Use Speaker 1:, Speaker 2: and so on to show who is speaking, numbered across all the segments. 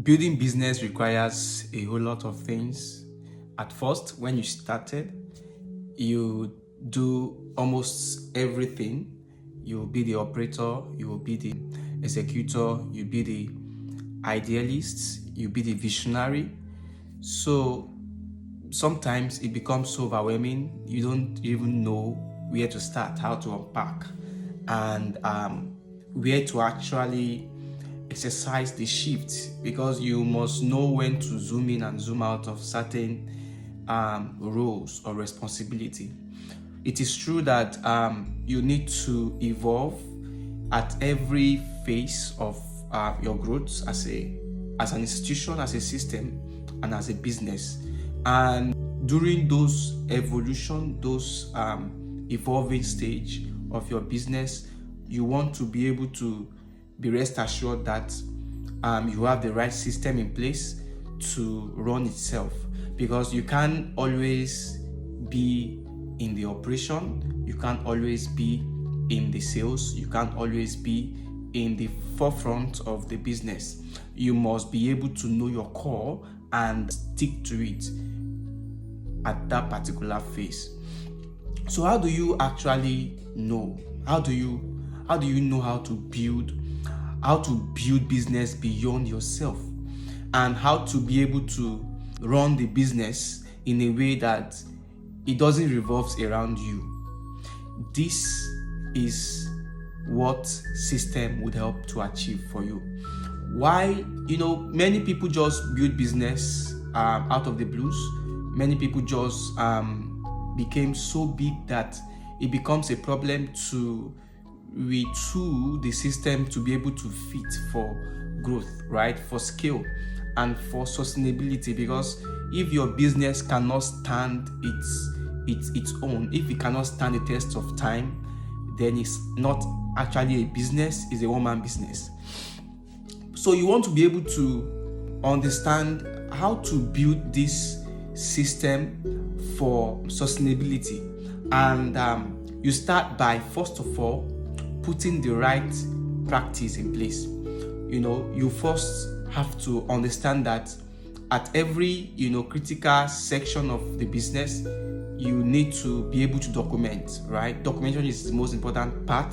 Speaker 1: Building business requires a whole lot of things. At first, when you started, you do almost everything. You will be the operator, you will be the executor, you'll be the idealist, you'll be the visionary. So sometimes it becomes so overwhelming, you don't even know where to start, how to unpack, and where to actually exercise the shift, because you must know when to zoom in and zoom out of certain roles or responsibility. It is true that you need to evolve at every phase of your growth as an institution, as a system, and as a business. And during those evolution, those evolving stage of your business, you want to be able to be rest assured that you have the right system in place to run itself, because you can't always be in the operation, you can't always be in the sales, you can't always be in the forefront of the business. You must be able to know your core and stick to it at that particular phase. So how do you actually know? How do you know how to build business beyond yourself, and how to be able to run the business in a way that it doesn't revolve around you? This is what system would help to achieve for you. Why, many people just build business out of the blues. Many people just became so big that it becomes a problem to retool the system to be able to fit for growth, right? For scale and for sustainability. Because if your business cannot stand its own, if it cannot stand the test of time, then it's not actually a business, it's a one-man business. So you want to be able to understand how to build this system for sustainability. And you start by, first of all, putting the right practice in place. You first have to understand that at every critical section of the business, you need to be able to document, right? Documentation is the most important part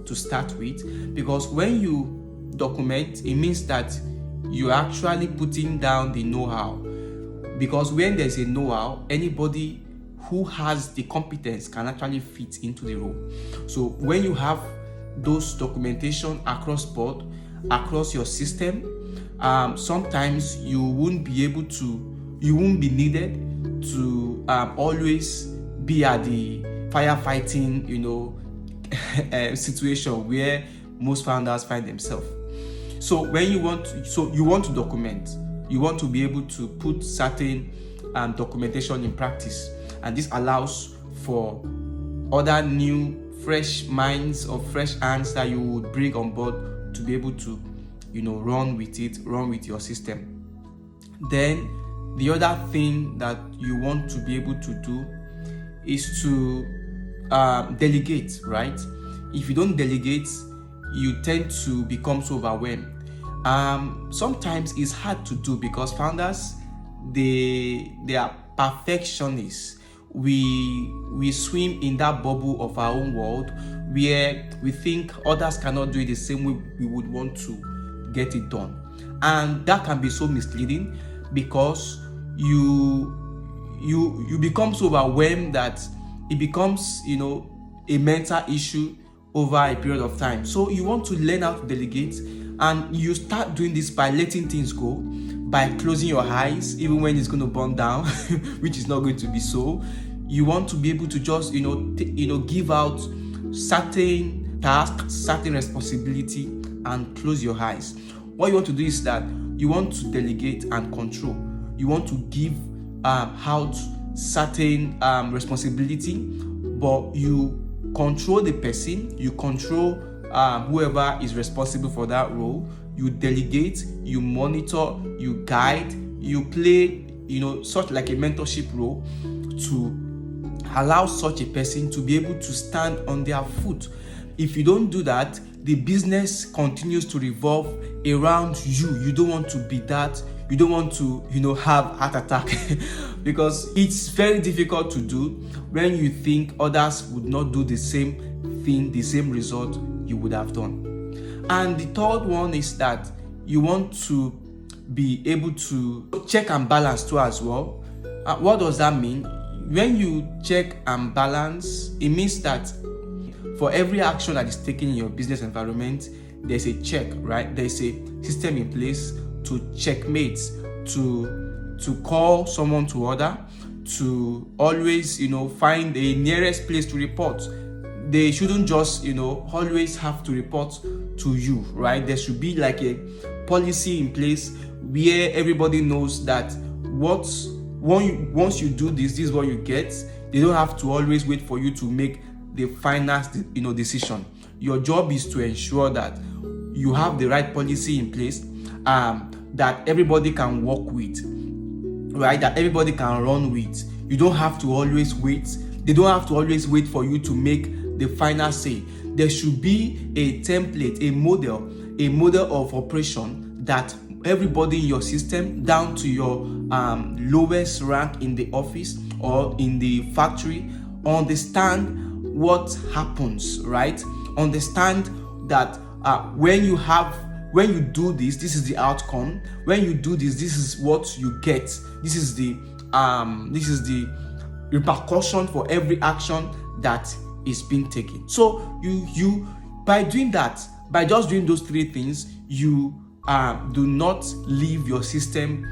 Speaker 1: to start with, because when you document, it means that you're actually putting down the know-how. Because when there's a know-how, anybody who has the competence can actually fit into the role. So when you have those documentation across board, across your system, sometimes you won't be needed to always be at the firefighting situation where most founders find themselves. So when you want to document, you want to be able to put certain documentation in practice, and this allows for other new fresh minds or fresh hands that you would bring on board to be able to run with your system. Then the other thing that you want to be able to do is to delegate, right? If you don't delegate, you tend to become so overwhelmed. Sometimes it's hard to do because founders, they are perfectionists. We swim in that bubble of our own world where we think others cannot do it the same way we would want to get it done, and that can be so misleading, because you become so overwhelmed that it becomes a mental issue over a period of time. So you want to learn how to delegate, and you start doing this by letting things go, by closing your eyes even when it's going to burn down which is not going to be so. You want to be able to just give out certain tasks, certain responsibility, and close your eyes. What you want to do is that you want to delegate and control. You want to give out certain responsibility, but you control the person, you control whoever is responsible for that role. You delegate, you monitor, you guide, you play such like a mentorship role to allow such a person to be able to stand on their foot. If you don't do that, the business continues to revolve around you. You don't want to be that. You don't want to, have heart attack because it's very difficult to do when you think others would not do the same thing, the same result you would have done. And the third one is that you want to be able to check and balance too as well. What does that mean? When you check and balance, it means that for every action that is taken in your business environment, there's a check, right? There's a system in place to checkmate, to call someone to order, to always, find the nearest place to report. They shouldn't just, always have to report to you, right? There should be like a policy in place where everybody knows that once you do this is what you get. They don't have to always wait for you to make the final, decision. Your job is to ensure that you have the right policy in place, that everybody can work with, right? That everybody can run with. You don't have to always wait. They don't have to always wait for you to make the final say. There should be a template, a model of operation that everybody in your system, down to your lowest rank in the office or in the factory, understand what happens, right? Understand that when you do this is the outcome. When you do this is what you get. This is the repercussion for every action that is being taken. So you by doing that, by just doing those three things, you do not leave your system,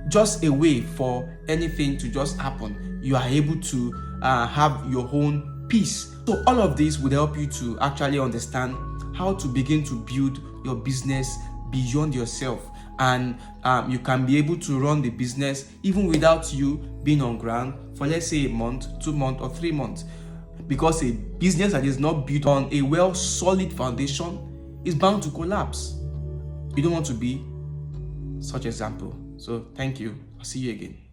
Speaker 1: just a way for anything to just happen. You are able to have your own peace. So all of this would help you to actually understand how to begin to build your business beyond yourself, and you can be able to run the business even without you being on ground for, let's say, a month, 2 months, or 3 months, because a business that is not built on a solid foundation is bound to collapse. You don't want to be such example. So thank you. I'll see you again.